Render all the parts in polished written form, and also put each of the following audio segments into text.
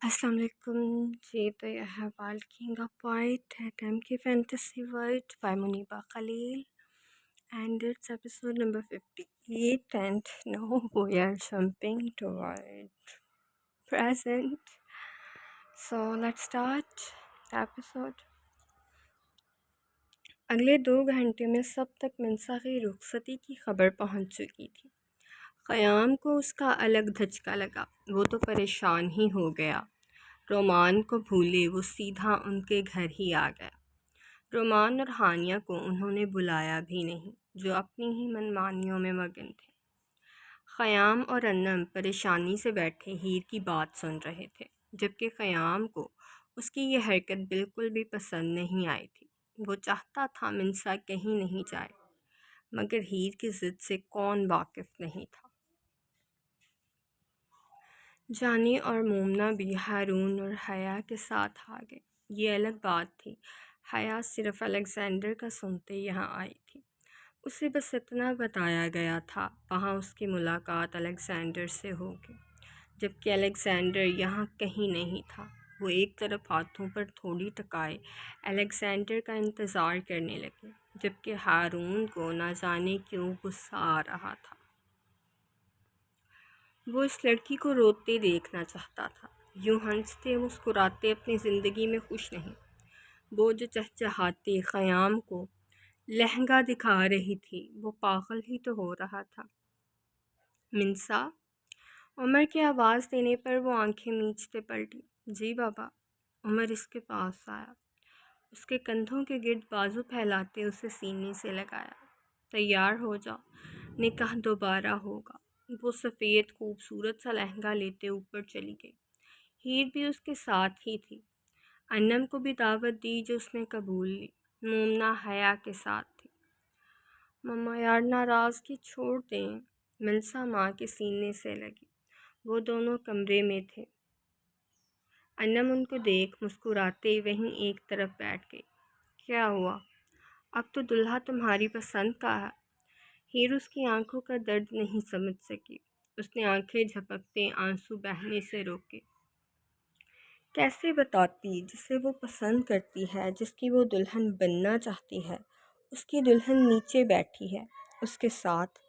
السلام علیکم جی، تو یہ ہے walking up white eight M کی fantasy world by Muneeba Khalil and its episode number 58 and now we are jumping toward present. So let's start the episode. اگلے 2 گھنٹے میں سب تک منسا کی رخصتی کی خبر پہنچ چکی تھی۔ قیام کو اس کا الگ دھچکا لگا، وہ تو پریشان ہی ہو گیا۔ رومان کو بھولے وہ سیدھا ان کے گھر ہی آ گیا۔ رومان اور ہانیہ کو انہوں نے بلایا بھی نہیں، جو اپنی ہی منمانیوں میں مگن تھے۔ قیام اور انم پریشانی سے بیٹھے ہیر کی بات سن رہے تھے، جبکہ قیام کو اس کی یہ حرکت بالکل بھی پسند نہیں آئی تھی۔ وہ چاہتا تھا منسا کہیں نہیں جائے، مگر ہیر کی ضد سے کون واقف نہیں تھا۔ جانی اور مومنا بھی ہارون اور حیا کے ساتھ آ گئے۔ یہ الگ بات تھی، حیا صرف الیگزینڈر کا سنتے یہاں آئی تھی۔ اسے بس اتنا بتایا گیا تھا وہاں اس کی ملاقات الیگزینڈر سے ہوگی، جبکہ الیگزینڈر یہاں کہیں نہیں تھا۔ وہ ایک طرف ہاتھوں پر تھوڑی ٹکائے الیگزینڈر کا انتظار کرنے لگے، جبکہ ہارون کو نہ جانے کیوں غصہ آ رہا تھا۔ وہ اس لڑکی کو روتے دیکھنا چاہتا تھا، یوں ہنستے مسکراتے اپنی زندگی میں خوش نہیں۔ وہ جو چہچہاتے قیام کو لہنگا دکھا رہی تھی، وہ پاگل ہی تو ہو رہا تھا۔ منسا، عمر کی آواز دینے پر وہ آنکھیں میچتے پلٹی۔ جی بابا۔ عمر اس کے پاس آیا، اس کے کندھوں کے گرد بازو پھیلاتے اسے سینے سے لگایا۔ تیار ہو جاؤ، نکاح دوبارہ ہوگا۔ وہ سفید خوبصورت سا لہنگا لیتے اوپر چلی گئی۔ ہیر بھی اس کے ساتھ ہی تھی۔ انم کو بھی دعوت دی جو اس نے قبول لی۔ مومنا حیا کے ساتھ تھی۔ مما یار ناراضگی چھوڑ دیں، منسا ماں کے سینے سے لگی۔ وہ دونوں کمرے میں تھے۔ انم ان کو دیکھ مسکراتے وہیں ایک طرف بیٹھ گئی۔ کیا ہوا؟ اب تو دلہا تمہاری پسند کا ہے۔ ہیر اس کی آنکھوں کا درد نہیں سمجھ سکی۔ اس نے آنکھیں جھپکتے آنسو بہنے سے روکے۔ کیسے بتاتی؟ جسے وہ پسند کرتی ہے، جس کی وہ دلہن بننا چاہتی ہے، اس کی دلہن نیچے بیٹھی ہے، اس کے ساتھ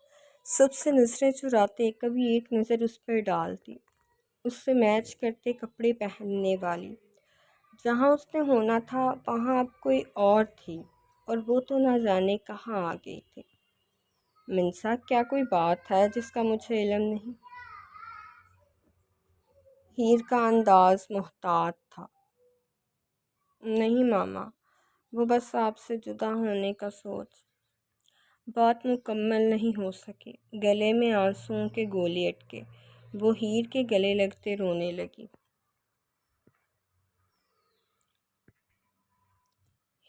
سب سے نظریں چراتے کبھی ایک نظر اس پر ڈالتی، اس سے میچ کرتے کپڑے پہننے والی۔ جہاں اس نے ہونا تھا وہاں اب کوئی اور تھی، اور وہ تو نہ جانے کہاں آ گئی تھی۔ منسا، کیا کوئی بات ہے جس کا مجھے علم نہیں؟ ہیر کا انداز محتاط تھا۔ نہیں ماما، وہ بس آپ سے جدا ہونے کا سوچ۔ بات مکمل نہیں ہو سکی، گلے میں آنسوؤں کے گولے اٹکے۔ وہ ہیر کے گلے لگتے رونے لگی۔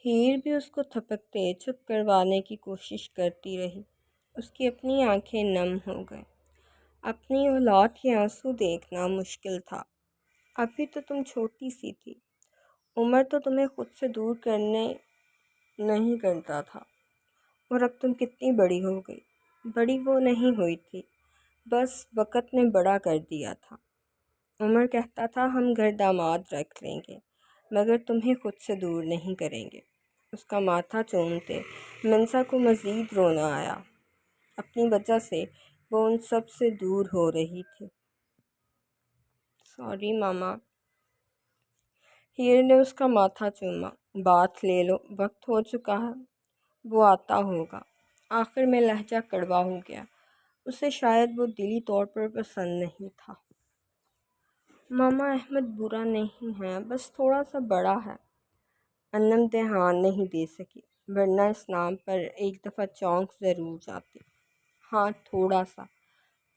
ہیر بھی اس کو تھپکتے چپ کروانے کی کوشش کرتی رہی۔ اس کی اپنی آنکھیں نم ہو گئیں۔ اپنی اولاد کے آنسو دیکھنا مشکل تھا۔ ابھی تو تم چھوٹی سی تھی، عمر تو تمہیں خود سے دور کرنے نہیں کرتا تھا، اور اب تم کتنی بڑی ہو گئی۔ بڑی وہ نہیں ہوئی تھی، بس وقت نے بڑا کر دیا تھا۔ عمر کہتا تھا ہم گھر داماد رکھ لیں گے، مگر تمہیں خود سے دور نہیں کریں گے۔ اس کا ماتھا چومتے منسا کو مزید رونا آیا۔ اپنی وجہ سے وہ ان سب سے دور ہو رہی تھی۔ سوری ماما۔ ہیر نے اس کا ماتھا چوما۔ بات لے لو، وقت ہو چکا ہے، وہ آتا ہوگا۔ آخر میں لہجہ کڑوا ہو گیا۔ اسے شاید وہ دلی طور پر پسند نہیں تھا۔ ماما، احمد برا نہیں ہے، بس تھوڑا سا بڑا ہے۔ انم دھیان نہیں دے سکی، ورنہ اس نام پر ایک دفعہ چونک ضرور جاتی۔ ہاں تھوڑا سا،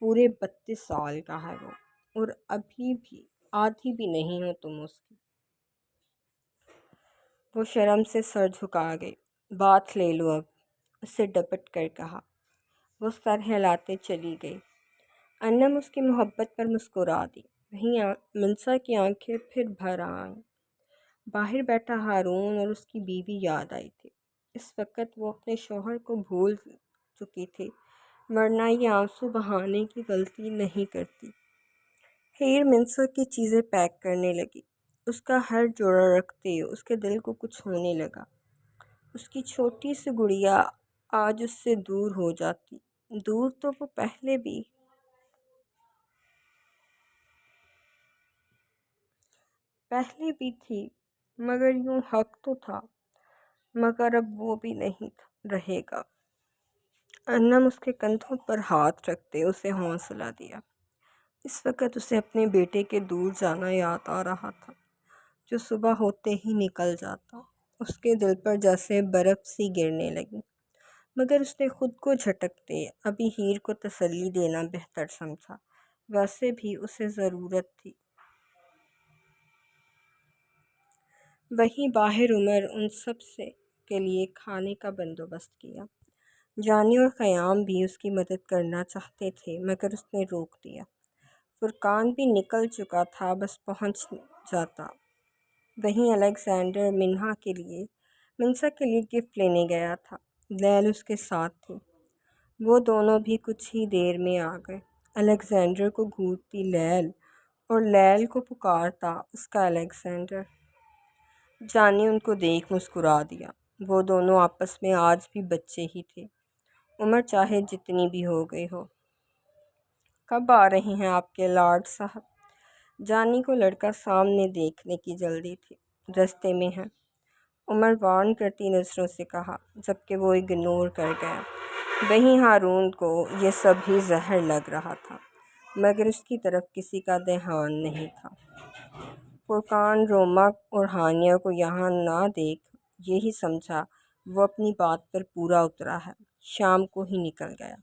پورے 32 سال کا ہے وہ، اور ابھی بھی آدھی بھی نہیں ہو تم اس کی۔ وہ شرم سے سر جھکا گئی۔ بات لے لو اب، اسے ڈپٹ کر کہا۔ وہ سر ہلاتے چلی گئی۔ انم اس کی محبت پر مسکرا دی۔ وہیں منسا کی آنکھیں پھر بھر آئیں۔ باہر بیٹھا ہارون اور اس کی بیوی یاد آئی تھی۔ اس وقت وہ اپنے شوہر کو بھول چکی تھی، ورنہ یہ آنسو بہانے کی غلطی نہیں کرتی۔ ہیر منصر کی چیزیں پیک کرنے لگی۔ اس کا ہر جوڑا رکھتے اس کے دل کو کچھ ہونے لگا۔ اس کی چھوٹی سی گڑیا آج اس سے دور ہو جاتی۔ دور تو وہ پہلے بھی تھی، مگر یوں حق تو تھا، مگر اب وہ بھی نہیں رہے گا۔ انم اس کے کندھوں پر ہاتھ رکھتے اسے حوصلہ دیا۔ اس وقت اسے اپنے بیٹے کے دور جانا یاد آ رہا تھا، جو صبح ہوتے ہی نکل جاتا۔ اس کے دل پر جیسے برف سی گرنے لگی، مگر اس نے خود کو جھٹکتے ابھی ہیر کو تسلی دینا بہتر سمجھا۔ ویسے بھی اسے ضرورت تھی۔ وہیں باہر عمر ان سب کے لیے کھانے کا بندوبست کیا۔ جانی اور خیام بھی اس کی مدد کرنا چاہتے تھے، مگر اس نے روک دیا۔ فرقان بھی نکل چکا تھا، بس پہنچ جاتا۔ وہیں الیگزینڈر منسا کے لیے گفٹ لینے گیا تھا۔ لیل اس کے ساتھ تھی۔ وہ دونوں بھی کچھ ہی دیر میں آ گئے۔ الیگزینڈر کو گھورتی لیل اور لیل کو پکارتا اس کا الیگزینڈر۔ جانی ان کو دیکھ مسکرا دیا۔ وہ دونوں آپس میں آج بھی بچے ہی تھے، عمر چاہے جتنی بھی ہو گئی ہو۔ کب آ رہے ہیں آپ کے لارڈ صاحب؟ جانی کو لڑکا سامنے دیکھنے کی جلدی تھی۔ رستے میں ہیں، عمر وارن کرتی نظروں سے کہا، جبکہ وہ اگنور کر گیا۔ وہیں ہارون کو یہ سب ہی زہر لگ رہا تھا، مگر اس کی طرف کسی کا دھیان نہیں تھا۔ فرقان روما اور ہانیہ کو یہاں نہ دیکھ یہی سمجھا وہ اپنی بات پر پورا اترا ہے۔ شام کو ہی نکل گیا۔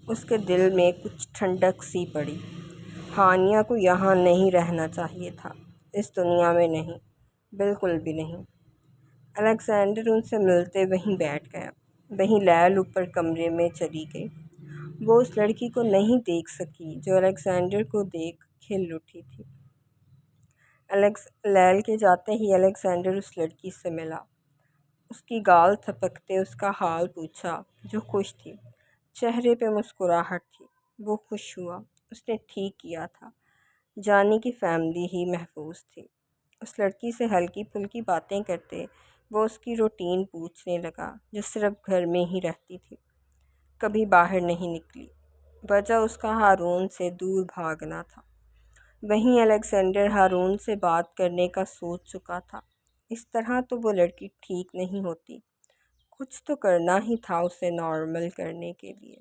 اس کے دل میں کچھ ٹھنڈک سی پڑی۔ ہانیہ کو یہاں نہیں رہنا چاہیے تھا، اس دنیا میں نہیں، بالکل بھی نہیں۔ الیگزینڈر ان سے ملتے وہیں بیٹھ گیا۔ وہیں لیل اوپر کمرے میں چلی گئی۔ وہ اس لڑکی کو نہیں دیکھ سکی جو الیگزینڈر کو دیکھ کھل اٹھی تھی۔ لیل کے جاتے ہی الیگزینڈر اس لڑکی سے ملا۔ اس کی گال تھپکتے اس کا حال پوچھا، جو خوش تھی۔ چہرے پہ مسکراہٹ تھی۔ وہ خوش ہوا، اس نے ٹھیک کیا تھا۔ جانی کی فیملی ہی محفوظ تھی۔ اس لڑکی سے ہلکی پھلکی باتیں کرتے وہ اس کی روٹین پوچھنے لگا، جو صرف گھر میں ہی رہتی تھی، کبھی باہر نہیں نکلی۔ وجہ اس کا ہارون سے دور بھاگنا تھا۔ وہیں الیگزینڈر ہارون سے بات کرنے کا سوچ چکا تھا۔ اس طرح تو وہ لڑکی ٹھیک نہیں ہوتی، کچھ تو کرنا ہی تھا اسے نارمل کرنے کے لیے۔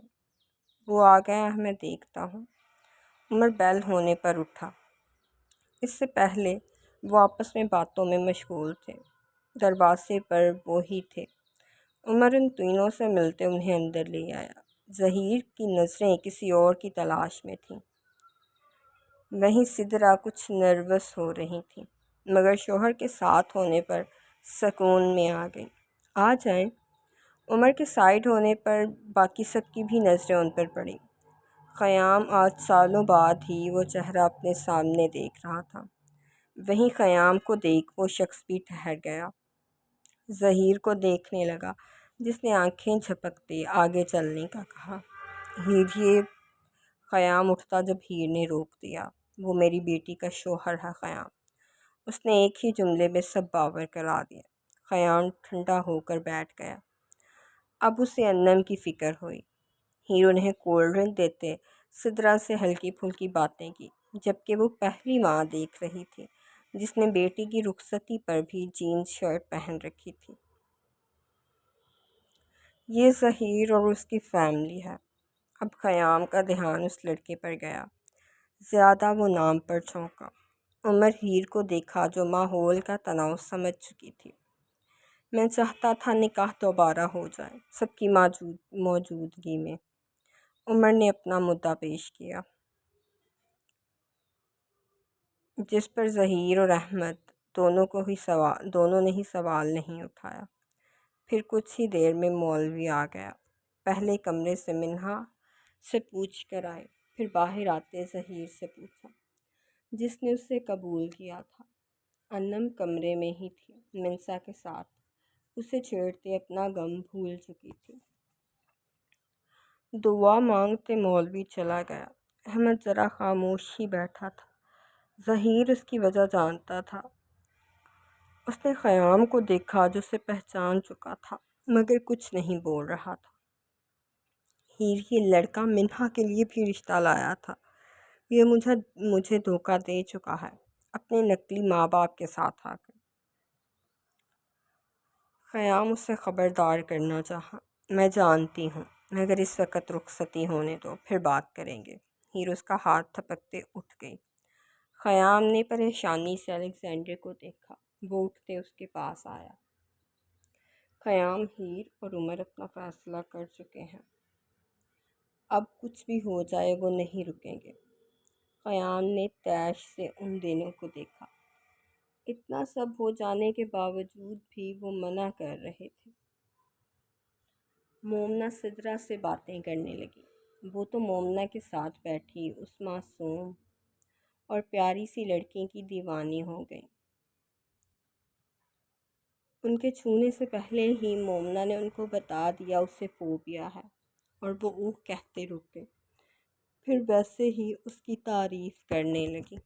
وہ آ گیا، میں دیکھتا ہوں۔ عمر بیل ہونے پر اٹھا۔ اس سے پہلے وہ آپس میں باتوں میں مشغول تھے۔ دروازے پر وہی تھے۔ عمر ان تینوں سے ملتے انہیں اندر لے آیا۔ ظہیر کی نظریں کسی اور کی تلاش میں تھیں۔ وہیں سدرا کچھ نروس ہو رہی تھی، مگر شوہر کے ساتھ ہونے پر سکون میں آ گئی۔ آ جائیں۔ عمر کے سائیڈ ہونے پر باقی سب کی بھی نظریں ان پر پڑیں۔ خیام آج سالوں بعد ہی وہ چہرہ اپنے سامنے دیکھ رہا تھا۔ وہیں خیام کو دیکھ وہ شخص بھی ٹھہر گیا۔ ظہیر کو دیکھنے لگا، جس نے آنکھیں جھپکتے آگے چلنے کا کہا۔ یہ خیام اٹھتا جب ہیر نے روک دیا۔ وہ میری بیٹی کا شوہر ہے خیام۔ اس نے ایک ہی جملے میں سب باور کرا دیا۔ خیام ٹھنڈا ہو کر بیٹھ گیا۔ اب اسے انم کی فکر ہوئی۔ ہیر انہیں کولڈ ڈرنک دیتے سدرا سے ہلکی پھلکی باتیں کی، جبکہ وہ پہلی ماں دیکھ رہی تھی جس نے بیٹی کی رخصتی پر بھی جینز شرٹ پہن رکھی تھی۔ یہ ظہیر اور اس کی فیملی ہے۔ اب خیام کا دھیان اس لڑکے پر گیا۔ زیادہ وہ نام پر چونکا۔ عمر ہیر کو دیکھا جو ماحول کا تناؤ سمجھ چکی تھی۔ میں چاہتا تھا نکاح دوبارہ ہو جائے، سب کی موجودگی میں۔ عمر نے اپنا مدعا پیش کیا، جس پر ظہیر اور احمد دونوں نے ہی سوال نہیں اٹھایا۔ پھر کچھ ہی دیر میں مولوی آ گیا۔ پہلے کمرے سے منہا سے پوچھ کر آئے، پھر باہر آتے ظہیر سے پوچھا، جس نے اسے قبول کیا تھا۔ انم کمرے میں ہی تھی، منسا کے ساتھ، اسے چھیڑتے اپنا غم بھول چکی تھی۔ دعا مانگتے مولوی چلا گیا۔ احمد ذرا خاموش ہی بیٹھا تھا۔ ظہیر اس کی وجہ جانتا تھا۔ اس نے خیام کو دیکھا جو اسے پہچان چکا تھا، مگر کچھ نہیں بول رہا تھا۔ ہیر یہ لڑکا منہا کے لیے بھی رشتہ لایا تھا۔ یہ مجھے دھوکہ دے چکا ہے اپنے نقلی ماں باپ کے ساتھ آ کر۔ خیام اسے خبردار کرنا چاہا۔ میں جانتی ہوں، مگر اس وقت رخصتی ہونے دو، پھر بات کریں گے۔ ہیر اس کا ہاتھ تھپکتے اٹھ گئی۔ خیام نے پریشانی سے الیگزینڈر کو دیکھا۔ وہ اٹھتے اس کے پاس آیا۔ خیام، ہیر اور عمر اپنا فیصلہ کر چکے ہیں۔ اب کچھ بھی ہو جائے وہ نہیں رکیں گے۔ خیام نے تیش سے ان دونوں کو دیکھا۔ اتنا سب ہو جانے کے باوجود بھی وہ منع کر رہے تھے۔ مومنہ سدرا سے باتیں کرنے لگی۔ وہ تو مومنہ کے ساتھ بیٹھی اس معصوم اور پیاری سی لڑکی کی دیوانی ہو گئی۔ ان کے چھونے سے پہلے ہی مومنہ نے ان کو بتا دیا اسے فوبیا ہے، اور وہ اوہ کہتے رک گئے۔ پھر ویسے ہی اس کی تعریف کرنے لگی۔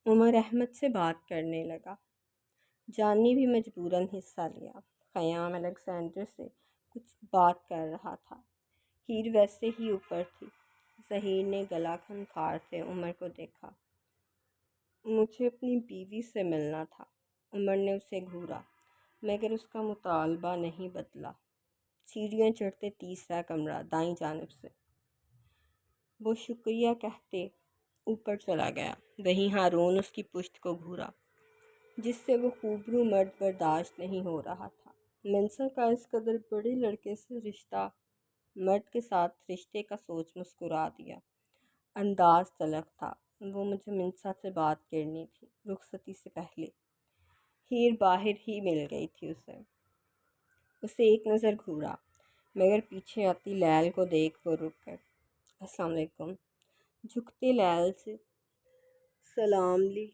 عمر احمد سے بات کرنے لگا۔ جانی بھی مجبوراً حصہ لیا۔ خیام الیگزینڈر سے کچھ بات کر رہا تھا۔ ہیر ویسے ہی اوپر تھی۔ ظہیر نے گلا کھنکھارتے عمر کو دیکھا۔ مجھے اپنی بیوی سے ملنا تھا۔ عمر نے اسے گھورا، مگر اس کا مطالبہ نہیں بدلا۔ سیڑھیاں چڑھتے تیسرا کمرہ دائیں جانب سے۔ وہ شکریہ کہتے اوپر چلا گیا۔ وہیں ہارون اس کی پشت کو گھورا، جس سے وہ خوبرو مرد برداشت نہیں ہو رہا تھا۔ منسا کا اس قدر بڑے لڑکے سے رشتہ، مرد کے ساتھ رشتے کا سوچ مسکرا دیا۔ انداز تلخ تھا۔ وہ مجھے منسا سے بات کرنی تھی رخصتی سے پہلے۔ ہیر باہر ہی مل گئی تھی اسے ایک نظر گھورا، مگر پیچھے آتی لیل کو دیکھ وہ رک کر السلام علیکم جھکتے لیل سے سلام لی۔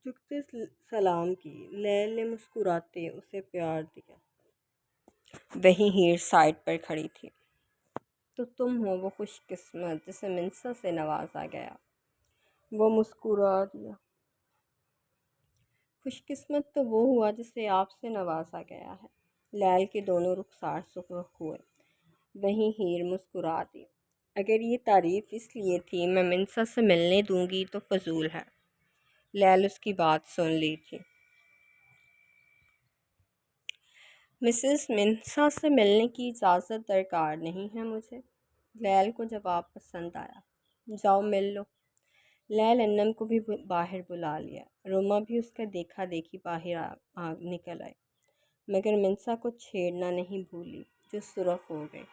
جھکتے سلام کی۔ لیل نے مسکراتے اسے پیار دیا۔ وہیں ہیر سائڈ پر کھڑی تھی۔ تو تم ہو وہ خوش قسمت جسے منسا سے نوازا گیا۔ وہ مسکرا دیا۔ خوش قسمت تو وہ ہوا جسے آپ سے نوازا گیا ہے۔ لیل کے دونوں رخسار سرخ ہوئے۔ وہیں ہیر مسکرا دی۔ اگر یہ تعریف اس لیے تھی میں منسا سے ملنے دوں گی تو فضول ہے۔ لیل اس کی بات سن لی تھی۔ مسز منسا سے ملنے کی اجازت درکار نہیں ہے مجھے۔ لیل کو جواب پسند آیا۔ جاؤ مل لو۔ لیل انم کو بھی باہر بلا لیا۔ روما بھی اس کا دیکھا دیکھی باہر نکل آئی، مگر منسا کو چھیڑنا نہیں بھولی جو سرخ ہو گئی۔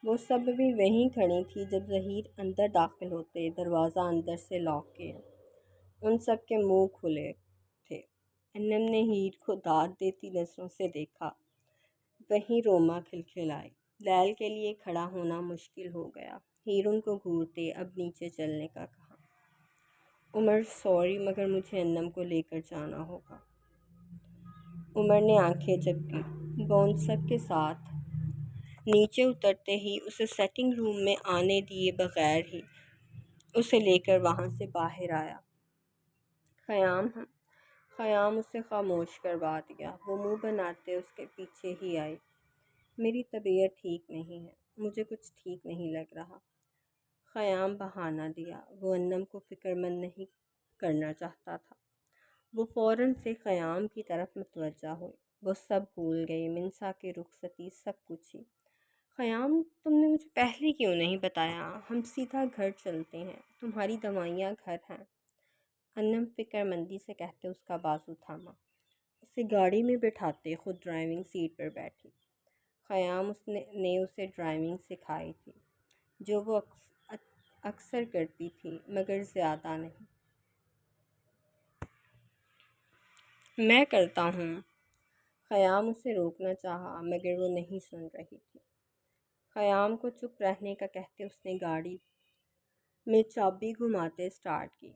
وہ سب بھی وہیں کھڑی تھی جب ظہیر اندر داخل ہوتے دروازہ اندر سے لاک کیا۔ ان سب کے منہ کھلے تھے۔ انم نے ہیر کو داد دیتی نظروں سے دیکھا۔ وہیں روما کھلکھلائی۔ لیل کے لیے کھڑا ہونا مشکل ہو گیا۔ ہیر ان کو گھورتے اب نیچے چلنے کا کہا۔ عمر سوری، مگر مجھے انم کو لے کر جانا ہوگا۔ عمر نے آنکھیں جھپکی۔ وہ ان سب کے ساتھ نیچے اترتے ہی اسے سیٹنگ روم میں آنے دیے بغیر ہی اسے لے کر وہاں سے باہر آیا۔ خیام اسے خاموش کروا دیا۔ وہ منہ بناتے اس کے پیچھے ہی آئی۔ میری طبیعت ٹھیک نہیں ہے، مجھے کچھ ٹھیک نہیں لگ رہا۔ خیام بہانہ دیا۔ وہ انم کو فکر مند نہیں کرنا چاہتا تھا۔ وہ فوراً سے خیام کی طرف متوجہ ہوئی۔ وہ سب بھول گئی، منسا کی رخصتی، سب کچھ ہی۔ خیام، تم نے مجھے پہلے کیوں نہیں بتایا؟ ہم سیدھا گھر چلتے ہیں، تمہاری دوائیاں گھر ہیں۔ انم فکر مندی سے کہتے اس کا بازو تھاما۔ اسے گاڑی میں بٹھاتے خود ڈرائیونگ سیٹ پر بیٹھی۔ خیام نے اسے ڈرائیونگ سکھائی تھی، جو وہ اکثر کرتی تھی، مگر زیادہ نہیں۔ میں کرتا ہوں۔ خیام اسے روکنا چاہا، مگر وہ نہیں سن رہی تھی۔ خیام کو چپ رہنے کا کہتے اس نے گاڑی میں چابی گھماتے سٹارٹ کی۔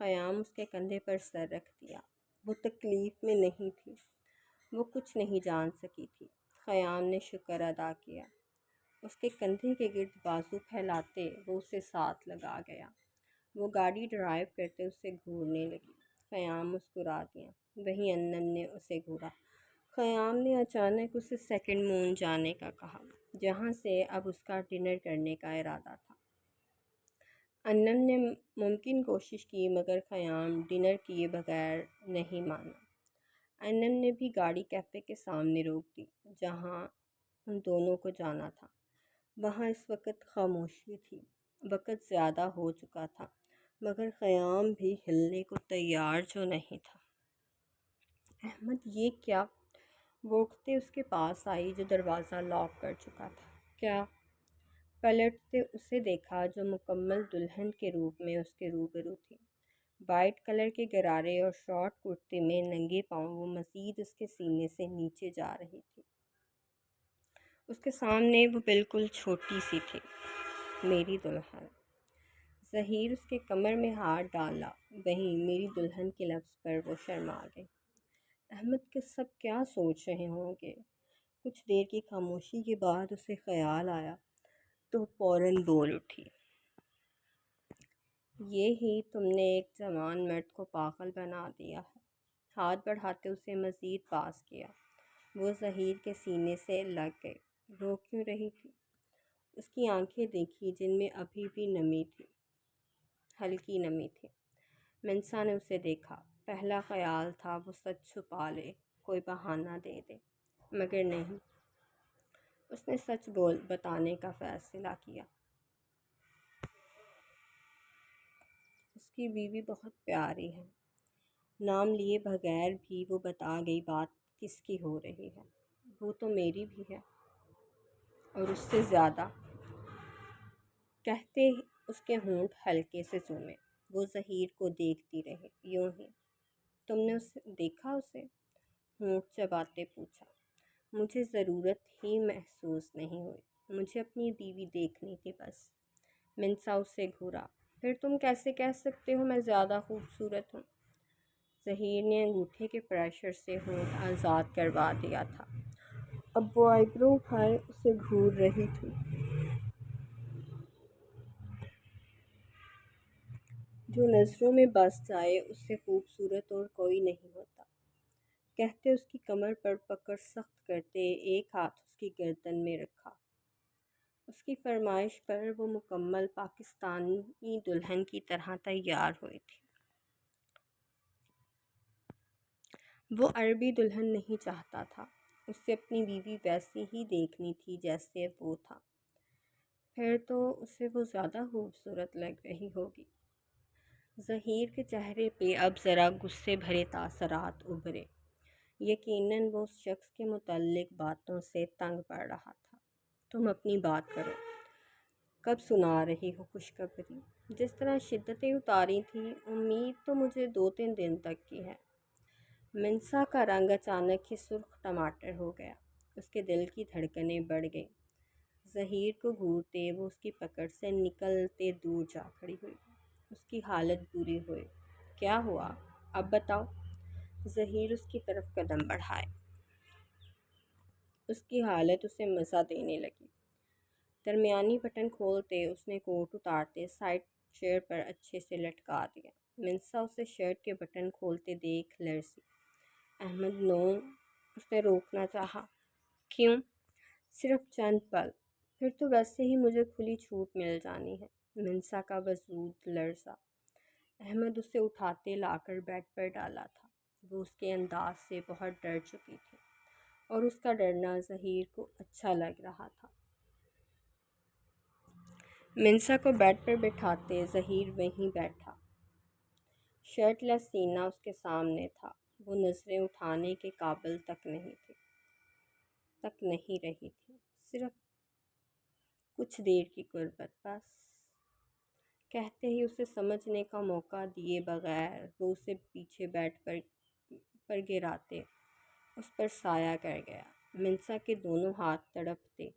خیام اس کے کندھے پر سر رکھ دیا۔ وہ تکلیف میں نہیں تھی، وہ کچھ نہیں جان سکی تھی۔ خیام نے شکر ادا کیا۔ اس کے کندھے کے گرد بازو پھیلاتے وہ اسے ساتھ لگا گیا۔ وہ گاڑی ڈرائیو کرتے اسے گھورنے لگی۔ خیام مسکرا دیا۔ وہیں انن نے اسے گھورا۔ خیام نے اچانک اسے سیکنڈ مون جانے کا کہا، جہاں سے اب اس کا ڈنر کرنے کا ارادہ تھا۔ انن نے ممکن کوشش کی مگر خیام ڈنر کیے بغیر نہیں مانا۔ انن نے بھی گاڑی کیفے کے سامنے روک دی جہاں ان دونوں کو جانا تھا۔ وہاں اس وقت خاموشی تھی۔ وقت زیادہ ہو چکا تھا مگر خیام بھی ہلنے کو تیار جو نہیں تھا۔ احمد یہ کیا؟ وہ اٹھتے اس کے پاس آئی جو دروازہ لاک کر چکا تھا۔ کیا؟ پلٹتے اسے دیکھا جو مکمل دلہن کے روپ میں اس کے روبرو تھی۔ وائٹ کلر کے غرارے اور شارٹ کرتے میں ننگے پاؤں وہ مزید اس کے سینے سے نیچے جا رہی تھی۔ اس کے سامنے وہ بالکل چھوٹی سی تھی۔ میری دلہن۔ ظہیر اس کے کمر میں ہاتھ ڈالا۔ وہیں میری دلہن کے لفظ پر وہ شرما گئی۔ احمد کے سب کیا سوچ رہے ہوں گے؟ کچھ دیر کی خاموشی کے بعد اسے خیال آیا تو فوراً بول اٹھی۔ یہ ہی تم نے ایک جوان مرد کو پاگل بنا دیا ہے۔ ہاتھ بڑھاتے اسے مزید پاس کیا۔ وہ ظہیر کے سینے سے لگ گئی۔ رو کیوں رہی تھی؟ اس کی آنکھیں دیکھی جن میں ابھی بھی نمی تھی، ہلکی نمی تھی۔ منسا نے اسے دیکھا۔ پہلا خیال تھا وہ سچ چھپا لے، کوئی بہانہ دے دے، مگر نہیں، اس نے سچ بتانے کا فیصلہ کیا۔ اس کی بیوی بہت پیاری ہے۔ نام لیے بغیر بھی وہ بتا گئی بات کس کی ہو رہی ہے۔ وہ تو میری بھی ہے، اور اس سے زیادہ۔ کہتے اس کے ہونٹ ہلکے سے چومے۔ وہ ظہیر کو دیکھتی رہی، یوں ہی۔ تم نے دیکھا اسے؟ ہونٹ چباتے پوچھا۔ مجھے ضرورت ہی محسوس نہیں ہوئی، مجھے اپنی بیوی دیکھنی تھی بس۔ منسا اسے گھورا۔ پھر تم کیسے کہہ سکتے ہو میں زیادہ خوبصورت ہوں؟ ظہیر نے انگوٹھے کے پریشر سے ہونٹ آزاد کروا دیا تھا۔ اب وہ آئیبرو اٹھائے اسے گھور رہی تھی۔ جو نظروں میں بس جائے اس سے خوبصورت اور کوئی نہیں ہوتا۔ کہتے اس کی کمر پر پکڑ سخت کرتے ایک ہاتھ اس کی گردن میں رکھا۔ اس کی فرمائش پر وہ مکمل پاکستانی دلہن کی طرح تیار ہوئی تھی۔ وہ عربی دلہن نہیں چاہتا تھا، اسے اپنی بیوی ویسی ہی دیکھنی تھی جیسے وہ تھا۔ پھر تو اسے وہ زیادہ خوبصورت لگ رہی ہوگی۔ ظہیر کے چہرے پہ اب ذرا غصے بھرے تاثرات ابھرے۔ یقیناً وہ اس شخص کے متعلق باتوں سے تنگ پڑ رہا تھا۔ تم اپنی بات کرو، کب سنا رہی ہو خوشخبری؟ جس طرح شدتیں اتاری تھیں، امید تو مجھے 2-3 دن تک کی ہے۔ منسا کا رنگ اچانک ہی سرخ ٹماٹر ہو گیا۔ اس کے دل کی دھڑکنیں بڑھ گئیں۔ ظہیر کو گھورتے وہ اس کی پکڑ سے نکلتے دور جا کھڑی ہوئی۔ اس کی حالت بری ہوئی۔ کیا ہوا؟ اب بتاؤ۔ ظہیر اس کی طرف قدم بڑھائے۔ اس کی حالت اسے مزہ دینے لگی۔ درمیانی بٹن کھولتے اس نے کوٹ اتارتے سائڈ چیئر پر اچھے سے لٹکا دیا۔ منسا اسے شرٹ کے بٹن کھولتے دیکھ لرزی۔ احمد نو، اس نے روکنا چاہا۔ کیوں؟ صرف چند پل، پھر تو ویسے ہی مجھے کھلی چھوٹ مل جانی ہے۔ منسا کا وجود لرزا۔ احمد اسے اٹھاتے لا کر بیڈ پر ڈالا تھا۔ وہ اس کے انداز سے بہت ڈر چکی تھی، اور اس کا ڈرنا ظہیر کو اچھا لگ رہا تھا۔ منسا کو بیڈ پر بٹھاتے ظہیر وہیں بیٹھا۔ شرٹ لیس سینہ اس کے سامنے تھا۔ وہ نظریں اٹھانے کے قابل تک نہیں رہی تھی۔ صرف کچھ دیر کی قربت بس۔ کہتے ہی اسے سمجھنے کا موقع دیے بغیر وہ اسے پیچھے بیڈ پر گراتے اس پر سایہ کر گیا۔ منسا کے دونوں ہاتھ تڑپتے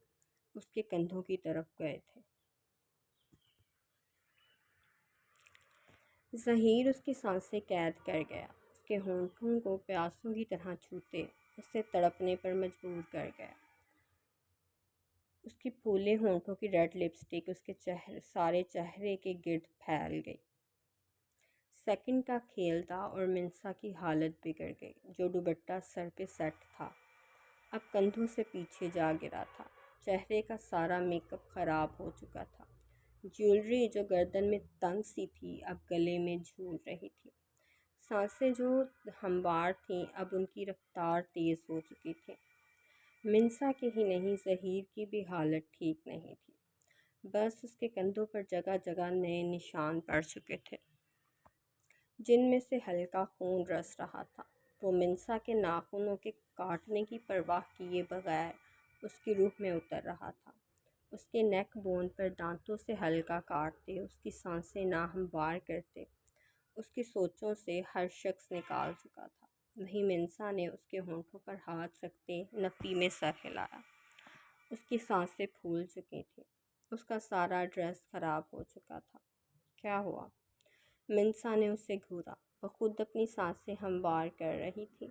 اس کے کندھوں کی طرف گئے تھے۔ ظہیر اس کی سانسیں قید کر گیا۔ اس کے ہونٹوں کو پیاسوں کی طرح چھوتے اسے تڑپنے پر مجبور کر گیا۔ اس کی پھولے ہونٹوں کی ریڈ لپسٹک اس کے سارے چہرے کے گرد پھیل گئی۔ سیکنڈ کا کھیل تھا اور منسا کی حالت بگڑ گئی۔ جو دوپٹہ سر پہ سیٹ تھا اب کندھوں سے پیچھے جا گرا تھا۔ چہرے کا سارا میک اپ خراب ہو چکا تھا۔ جیولری جو گردن میں تنگ سی تھی اب گلے میں جھول رہی تھی۔ سانسیں جو ہموار تھیں اب ان کی رفتار تیز ہو چکی تھی۔ منسا کی ہی نہیں، ظہیر کی بھی حالت ٹھیک نہیں تھی۔ بس اس کے کندھوں پر جگہ جگہ نئے نشان پڑ چکے تھے جن میں سے ہلکا خون رس رہا تھا۔ وہ منسا کے ناخنوں کے کاٹنے کی پرواہ کیے بغیر اس کی روح میں اتر رہا تھا۔ اس کے نیک بون پر دانتوں سے ہلکا کاٹتے، اس کی سانسیں ناہموار کرتے، اس کی سوچوں سے ہر شخص نکال چکا تھا۔ وہیں منسا نے اس کے ہونٹوں پر ہاتھ رکھتے نفی میں سر ہلایا۔ اس کی سانسیں پھول چکی تھیں، اس کا سارا ڈریس خراب ہو چکا تھا۔ کیا ہوا؟ منسا نے اسے گھورا۔ وہ خود اپنی سانسیں ہموار کر رہی تھی۔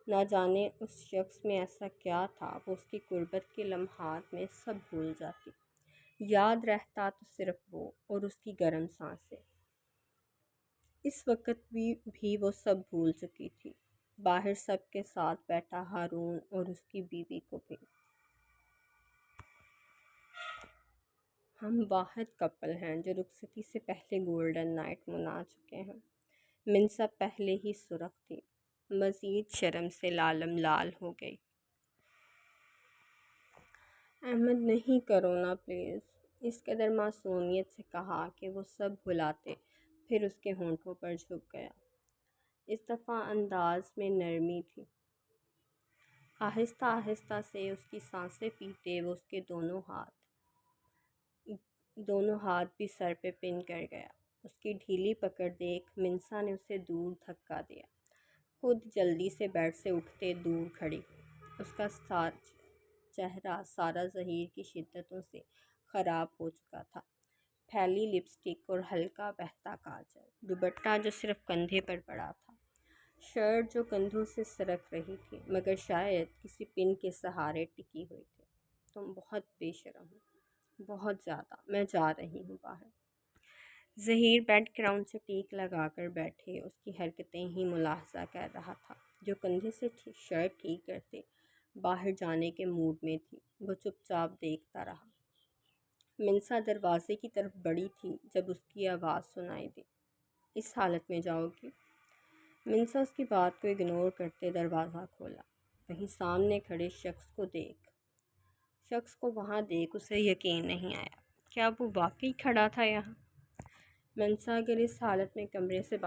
نہ جانے اس شخص میں ایسا کیا تھا، وہ اس کی قربت کے لمحات میں سب بھول جاتی۔ یاد رہتا تو صرف وہ اور اس کی گرم سانسیں۔ اس وقت بھی وہ سب بھول چکی تھی، باہر سب کے ساتھ بیٹھا ہارون اور اس کی بیوی کو بھی۔ ہم واحد کپل ہیں جو رخصتی سے پہلے گولڈن نائٹ منا چکے ہیں۔ منسا پہلے ہی سرخ تھی، مزید شرم سے لالم لال ہو گئی۔ احمد نہیں کرو نا پلیز، اس قدر معصومیت سے کہا کہ وہ سب بھلاتے پھر اس کے ہونٹوں پر جھک گیا۔ اس دفعہ انداز میں نرمی تھی۔ آہستہ آہستہ سے اس کی سانسیں پیٹے وہ اس کے دونوں ہاتھ بھی سر پہ پن کر گیا۔ اس کی ڈھیلی پکڑ دیکھ منسا نے اسے دور دھکا دیا۔ خود جلدی سے بیڈ سے اٹھتے دور کھڑی ہوئی۔ اس کا چہرہ سارا ظہیر کی شدتوں سے خراب ہو چکا تھا۔ پھیلی لپسٹک اور ہلکا بہتا کاجل، دوپٹہ جو صرف کندھے پر پڑا تھا، شرٹ جو کندھوں سے سرک رہی تھی مگر شاید کسی پن کے سہارے ٹکی ہوئی تھی۔ تم بہت بے شرم ہو، بہت زیادہ۔ میں جا رہی ہوں باہر۔ ظہیر بیک گراؤنڈ سے ٹیک لگا کر بیٹھے اس کی حرکتیں ہی ملاحظہ کر رہا تھا۔ جو کندھے سے شرٹ ٹھیک کرتے باہر جانے کے موڈ میں تھی، وہ چپ چاپ دیکھتا رہا۔ منسا دروازے کی طرف بڑھی تھی جب اس کی آواز سنائی دی۔ اس حالت میں جاؤ گی؟ منسا اس کی بات کو اگنور کرتے دروازہ کھولا۔ وہیں سامنے کھڑے شخص کو وہاں دیکھ اسے یقین نہیں آیا۔ کیا وہ واقعی کھڑا تھا یہاں؟ منسا اگر اس حالت میں کمرے سے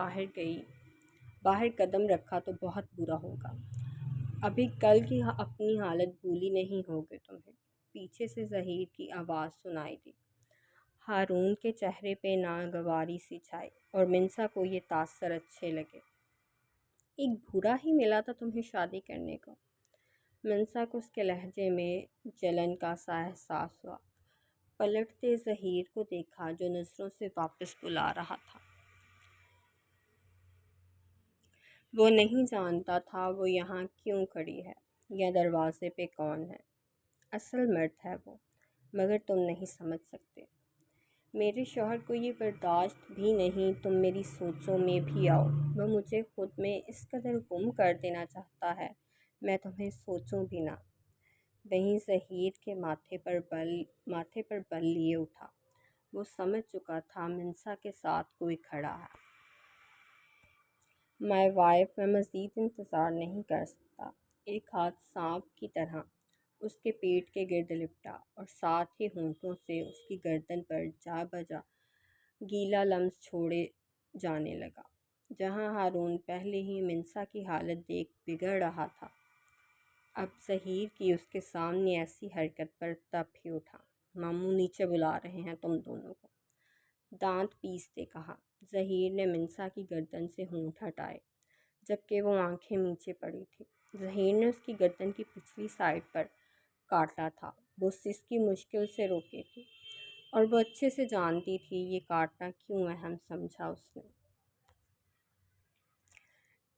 باہر قدم رکھا تو بہت برا ہوگا۔ ابھی کل کی اپنی حالت بھولی نہیں ہوگے تمہیں۔ پیچھے سے ظہیر کی آواز سنائی دی۔ ہارون کے چہرے پہ ناگواری سی چھائی اور منسا کو یہ تاثر اچھے لگے۔ ایک بھورا ہی ملا تھا تمہیں شادی کرنے کو؟ منسا کو اس کے لہجے میں جلن کا سا احساس ہوا۔ پلٹتے ظہیر کو دیکھا جو نظروں سے واپس بلا رہا تھا۔ وہ نہیں جانتا تھا وہ یہاں کیوں کھڑی ہے یا دروازے پہ کون ہے۔ اصل مرد ہے وہ، مگر تم نہیں سمجھ سکتے۔ میرے شوہر کو یہ برداشت بھی نہیں تم میری سوچوں میں بھی آؤ۔ وہ مجھے خود میں اس قدر گم کر دینا چاہتا ہے میں تمہیں سوچوں بھی نہ۔ وہیں ظہیر کے ماتھے پر بل لیے اٹھا۔ وہ سمجھ چکا تھا منسا کے ساتھ کوئی کھڑا ہے۔ مائی وائف، میں مزید انتظار نہیں کر سکتا۔ ایک ہاتھ سانپ کی طرح اس کے پیٹ کے گرد لپٹا اور ساتھ ہی ہونٹوں سے اس کی گردن پر جا بجا گیلا لمس چھوڑے جانے لگا۔ جہاں ہارون پہلے ہی منسا کی حالت دیکھ بگڑ رہا تھا، اب ظہیر کی اس کے سامنے ایسی حرکت پر تپ ہی اٹھا۔ ماموں نیچے بلا رہے ہیں تم دونوں کو، دانت پیستے کہا۔ ظہیر نے منسا کی گردن سے ہونٹ ہٹائے جبکہ وہ آنکھیں نیچے پڑی تھی۔ ظہیر نے اس کی گردن کی پچھلی سائڈ پر کاٹا تھا۔ وہ سسکی مشکل سے روکی تھی اور وہ اچھے سے جانتی تھی یہ کاٹنا کیوں اہم سمجھا اس نے۔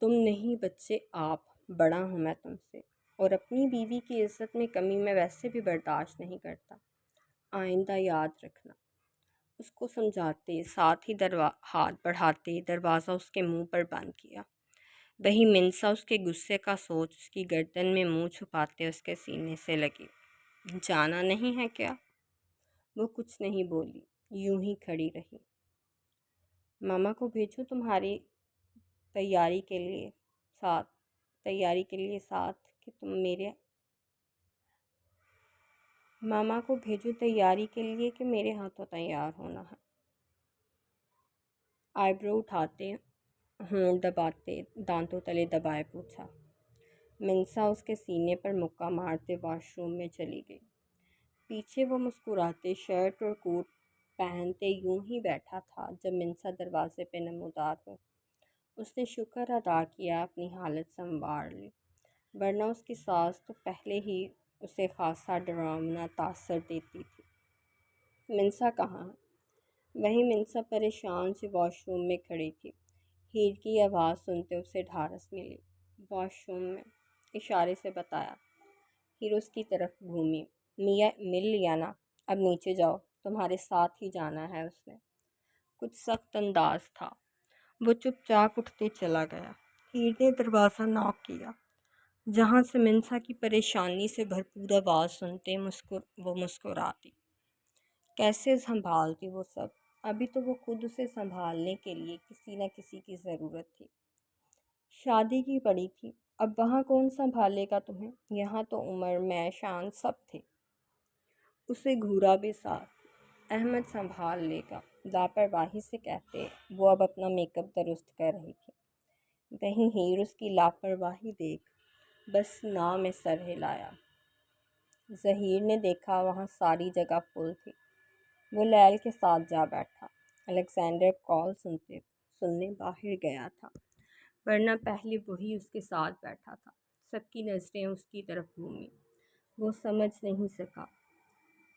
تم نہیں بچے آپ، بڑا ہوں میں تم سے، اور اپنی بیوی کی عزت میں کمی میں ویسے بھی برداشت نہیں کرتا۔ آئندہ یاد رکھنا، اس کو سمجھاتے ساتھ ہی ہاتھ بڑھاتے دروازہ اس کے منہ پر بند کیا۔ وہی منسا اس کے غصے کا سوچ اس کی گردن میں منہ چھپاتے اس کے سینے سے لگی۔ جانا نہیں ہے کیا؟ وہ کچھ نہیں بولی، یوں ہی کھڑی رہی۔ ماما کو بھیجو تمہاری تیاری کے لیے ساتھ کہ تم میرے ماما کو بھیجو تیاری کے لیے کہ میرے ہاتھوں تیار ہونا ہے۔ آئی برو اٹھاتے، ہونٹ دباتے، دانتوں تلے دبائے پوچھا۔ منسا اس کے سینے پر مکہ مارتے واش روم میں چلی گئی۔ پیچھے وہ مسکراتے شرٹ اور کوٹ پہنتے یوں ہی بیٹھا تھا جب منسا دروازے پہ نمودار ہو۔ اس نے شکر ادا کیا اپنی حالت سنوار لی، ورنہ اس کی ساس تو پہلے ہی اسے خاصا ڈراؤنا تاثر دیتی تھی۔ منسا کہاں ہے؟ وہی منسا پریشان سی واش روم میں کھڑی تھی۔ ہیر کی آواز سنتے اسے ڈھارس ملی۔ واش روم میں، اشارے سے بتایا۔ ہیر اس کی طرف گھومی۔ میاں مل لیا نا، اب نیچے جاؤ، تمہارے ساتھ ہی جانا ہے اس نے۔ کچھ سخت انداز تھا۔ وہ چپ چاپ اٹھتے چلا گیا۔ ہیر نے دروازہ ناک کیا، جہاں سے منسا کی پریشانی سے بھرپور آواز سنتے وہ مسکراتی۔ کیسے سنبھالتی وہ سب؟ ابھی تو وہ خود اسے سنبھالنے کے لیے کسی نہ کسی کی ضرورت تھی۔ شادی کی پڑی تھی، اب وہاں کون سنبھالے گا تمہیں؟ یہاں تو عمر، میں، شان سب تھے۔ اسے گھورا بھی صاف۔ احمد سنبھال لے گا، لاپرواہی سے کہتے وہ اب اپنا میک اپ درست کر رہی تھی۔ وہیں ہیر اس کی لاپرواہی دیکھ بس ناؤ میں سر ہلایا۔ ظہیر نے دیکھا وہاں ساری جگہ فل تھی۔ وہ لیل کے ساتھ جا بیٹھا۔ الیگزینڈر کال سننے باہر گیا تھا، ورنہ پہلے وہی اس کے ساتھ بیٹھا تھا۔ سب کی نظریں اس کی طرف گھومی۔ وہ سمجھ نہیں سکا،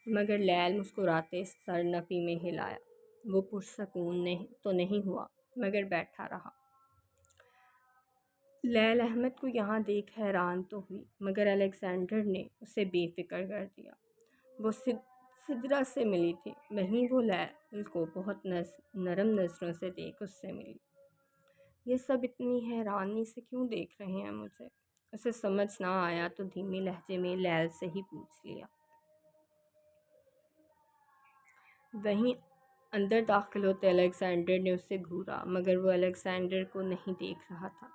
مگر لیل مسکراتے سر نفی میں ہلایا۔ وہ پرسکون تو نہیں ہوا، مگر بیٹھا رہا۔ لیل احمد کو یہاں دیکھ حیران تو ہوئی، مگر الیگزینڈر نے اسے بے فکر کر دیا۔ وہ سدرا سے ملی تھی، وہیں وہ لیل کو بہت نرم نظروں سے دیکھ اس سے ملی۔ یہ سب اتنی حیرانی سے کیوں دیکھ رہے ہیں مجھے؟ اسے سمجھ نہ آیا تو دھیمے لہجے میں لیل سے ہی پوچھ لیا۔ وہیں اندر داخل ہوتے الیگزینڈر نے اسے گھورا، مگر وہ الیگزینڈر کو نہیں دیکھ رہا تھا،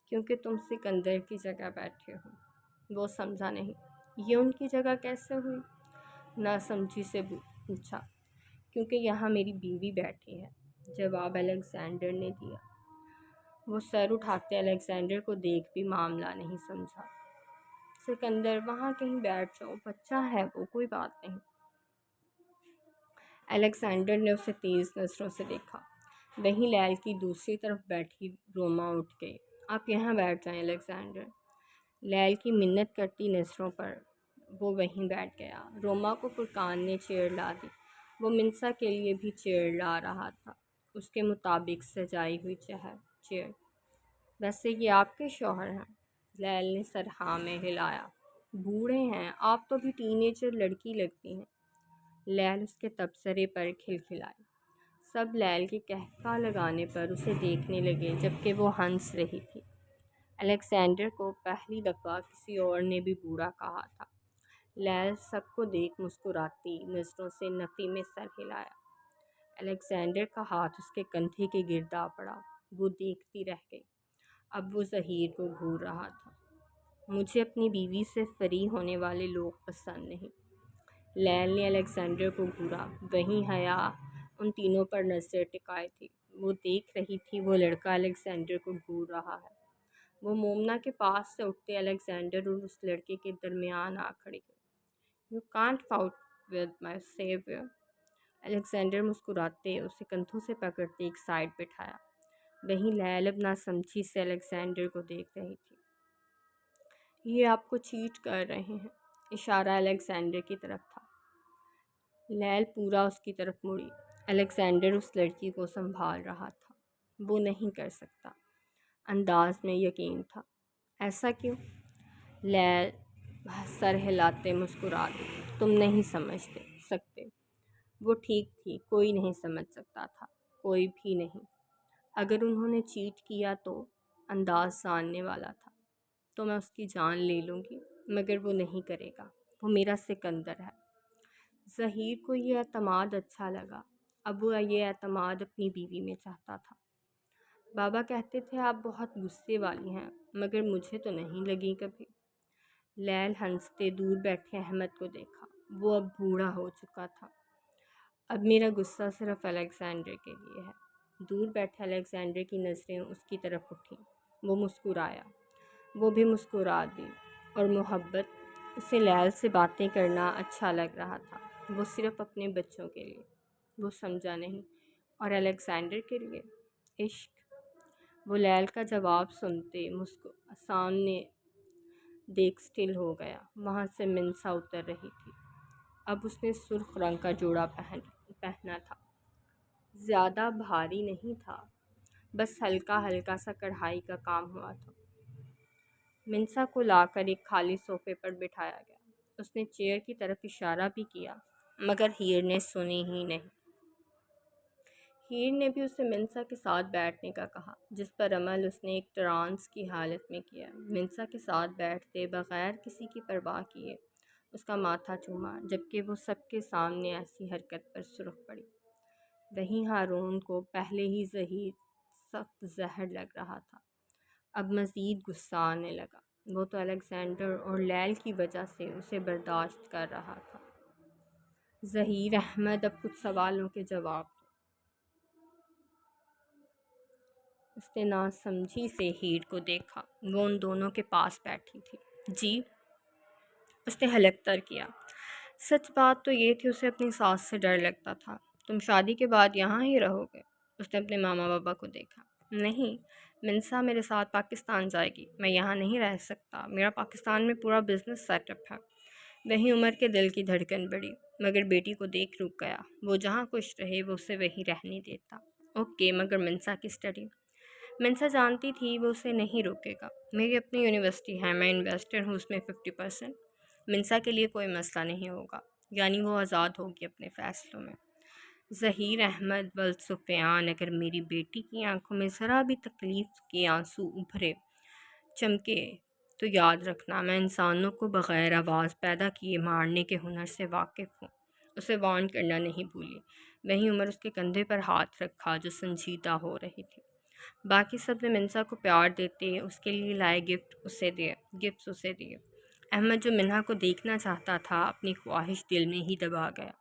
کیونکہ تم سکندر کی جگہ بیٹھے ہو۔ وہ سمجھا نہیں۔ یہ ان کی جگہ کیسے ہوئی؟ ناسمجھی سے پوچھا۔ کیونکہ یہاں میری بیوی بیٹھی ہے، جواب الیگزینڈر نے دیا۔ وہ سر اٹھاتے الیگزینڈر کو دیکھ بھی معاملہ نہیں سمجھا۔ سکندر وہاں کہیں بیٹھ جاؤ، بچہ ہے وہ، کوئی بات نہیں۔ الیگزینڈر نے اسے تیز نظروں سے دیکھا۔ وہیں لیل کی دوسری طرف بیٹھی روما اٹھ گئی۔ آپ یہاں بیٹھ جائیں الیگزینڈر۔ لیل کی منت کرتی نظروں پر وہ وہیں بیٹھ گیا۔ روما کو فرقان نے چیئر لا دی۔ وہ منسا کے لیے بھی چیئر لا رہا تھا، اس کے مطابق سجائی ہوئی چیئر۔ ویسے یہ آپ کے شوہر ہیں؟ لیل نے سر ہاں میں ہلایا۔ بوڑھے ہیں، آپ تو بھی ٹین ایجر لڑکی لگتی ہیں۔ لیل اس کے تبصرے پر کھلکھلائی۔ سب لیل کے قہقہ لگانے پر اسے دیکھنے لگے، جبکہ وہ ہنس رہی تھی۔ الیگزینڈر کو پہلی دفعہ کسی اور نے بھی بوڑھا کہا تھا۔ لیل سب کو دیکھ مسکراتی نظروں سے نفی میں سر ہلایا۔ الیگزینڈر کا ہاتھ اس کے کندھے کے گرد آ پڑا۔ وہ دیکھتی رہ گئی۔ اب وہ ظہیر کو گھور رہا تھا۔ مجھے اپنی بیوی سے فری ہونے والے لوگ پسند نہیں۔ لیل نے الیگزینڈر کو گھورا۔ وہیں حیا ان تینوں پر نظر ٹکائے تھی۔ وہ دیکھ رہی تھی وہ لڑکا الیگزینڈر کو گھور رہا ہے۔ وہ مومنا کے پاس سے اٹھتے الیگزینڈر اور اس لڑکے کے درمیان آ کھڑی ہوئی۔ "You can't fight with my savior." Alexander مسکراتے اسے کندھوں سے پکڑتے ایک سائڈ بٹھایا۔ وہیں لیل اب ناسمجھی سے الیگزینڈر کو دیکھ رہی تھی۔ یہ آپ کو چیٹ کر رہے ہیں، اشارہ الیگزینڈر کی طرف تھا۔ لیل پورا اس کی طرف مڑی۔ الیگزینڈر اس لڑکی کو سنبھال رہا تھا۔ وہ نہیں کر سکتا، انداز میں یقین تھا۔ ایسا کیوں؟ لیل سر ہلاتے مسکرا دی۔ تم نہیں سمجھتے، سکتے۔ وہ ٹھیک تھی، کوئی نہیں سمجھ سکتا تھا، کوئی بھی نہیں۔ اگر انہوں نے چیٹ کیا تو انداز جاننے والا تھا تو میں اس کی جان لے لوں گی، مگر وہ نہیں کرے گا، وہ میرا سکندر ہے۔ ظہیر کو یہ اعتماد اچھا لگا، اب وہ یہ اعتماد اپنی بیوی میں چاہتا تھا۔ بابا کہتے تھے آپ بہت غصے والی ہیں، مگر مجھے تو نہیں لگی کبھی۔ لیل ہنستے دور بیٹھے احمد کو دیکھا، وہ اب بوڑھا ہو چکا تھا۔ اب میرا غصہ صرف الیگزینڈر کے لیے ہے۔ دور بیٹھے الیگزینڈر کی نظریں اس کی طرف اٹھیں، وہ مسکرایا، وہ بھی مسکرا دی، اور محبت، اسے لیل سے باتیں کرنا اچھا لگ رہا تھا، وہ صرف اپنے بچوں کے لیے۔ وہ سمجھا نہیں، اور الیگزینڈر کے لیے عشق۔ وہ لیل کا جواب سنتے سامنے دیکھ سٹل ہو گیا۔ وہاں سے منسا اتر رہی تھی، اب اس نے سرخ رنگ کا جوڑا پہنا تھا، زیادہ بھاری نہیں تھا، بس ہلکا ہلکا سا کڑھائی کا کام ہوا تھا۔ منسا کو لا کر ایک خالی صوفے پر بٹھایا گیا، اس نے چیئر کی طرف اشارہ بھی کیا، مگر ہیر نے سنی ہی نہیں۔ ہیر نے بھی اسے منسا کے ساتھ بیٹھنے کا کہا، جس پر عمل اس نے ایک ٹرانس کی حالت میں کیا۔ منسا کے ساتھ بیٹھتے بغیر کسی کی پرواہ کیے اس کا ماتھا چوما، جبکہ وہ سب کے سامنے ایسی حرکت پر سرخ پڑی۔ وہیں ہارون کو پہلے ہی ظہیر سخت زہر لگ رہا تھا، اب مزید غصہ آنے لگا۔ وہ تو الیگزینڈر اور لیل کی وجہ سے اسے برداشت کر رہا تھا۔ ظہیر احمد، اب کچھ سوالوں کے جواب دو۔ اس نے ناسمجھی سے ہیر کو دیکھا، وہ ان دونوں کے پاس بیٹھی تھی۔ جی؟ اس نے ہلک تر کیا۔ سچ بات تو یہ تھی اسے اپنی ساس سے ڈر لگتا تھا۔ تم شادی کے بعد یہاں ہی رہو گے؟ اس نے اپنے ماما بابا کو دیکھا۔ نہیں، منسا میرے ساتھ پاکستان جائے گی، میں یہاں نہیں رہ سکتا، میرا پاکستان میں پورا بزنس سیٹ اپ ہے۔ وہیں عمر کے دل کی دھڑکن بڑھی، مگر بیٹی کو دیکھ رک گیا۔ وہ جہاں خوش رہے وہ اسے وہیں رہنے دیتا۔ اوکے، مگر منسا کی اسٹڈی؟ منسا جانتی تھی وہ اسے نہیں روکے گا۔ میری اپنی یونیورسٹی ہے، میں انویسٹر ہوں اس میں 50%۔ منسا کے لیے کوئی مسئلہ نہیں ہوگا، یعنی وہ آزاد ہوگی اپنے فیصلوں میں۔ ظہیر احمد ولسفیان، اگر میری بیٹی کی آنکھوں میں ذرا بھی تکلیف کے آنسو ابھرے چمکے تو یاد رکھنا، میں انسانوں کو بغیر آواز پیدا کیے مارنے کے ہنر سے واقف ہوں۔ اسے وارن کرنا نہیں بھولی۔ وہیں عمر اس کے کندھے پر ہاتھ رکھا جو سنجیدہ ہو رہی تھی۔ باقی سب نے منسا کو پیار دیتے اس کے لیے لائے گفٹس اسے دیے۔ احمد جو منہا کو دیکھنا چاہتا تھا اپنی خواہش دل میں ہی دبا گیا۔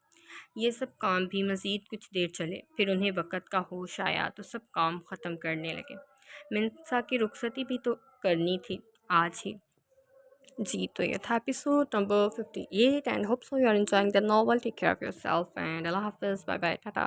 یہ سب کام بھی مزید کچھ دیر چلے، پھر انہیں وقت کا ہوش آیا تو سب کام ختم کرنے لگے۔ منسا کی رخصتی بھی تو کرنی تھی آج ہی۔ جی، تو یہ تھا episode number 58 and hope so you are enjoying the novel. Take care of yourself and اللہ حافظ، بائے بائے، ٹاٹا۔